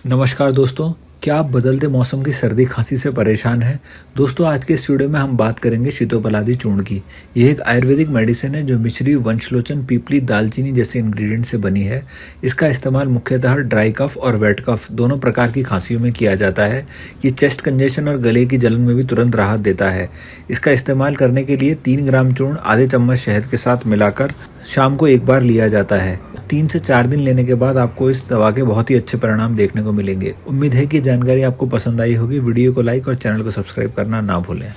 नमस्कार दोस्तों, क्या आप बदलते मौसम की सर्दी खांसी से परेशान हैं? दोस्तों, आज के इस वीडियो में हम बात करेंगे शीतोपलादी चूर्ण की। यह एक आयुर्वेदिक मेडिसिन है जो मिश्री, वंशलोचन, पीपली, दालचीनी जैसे इंग्रेडिएंट से बनी है। इसका इस्तेमाल मुख्यतः ड्राई कफ और वेट कफ दोनों प्रकार की खांसियों में किया जाता है। ये चेस्ट कंजेशन और गले की जलन में भी तुरंत राहत देता है। इसका इस्तेमाल करने के लिए 3 ग्राम चूर्ण आधे चम्मच शहद के साथ मिलाकर शाम को एक बार लिया जाता है। 3 से 4 दिन लेने के बाद आपको इस दवा के बहुत ही अच्छे परिणाम देखने को मिलेंगे। उम्मीद है कि जानकारी आपको पसंद आई होगी। वीडियो को लाइक और चैनल को सब्सक्राइब करना ना भूलें।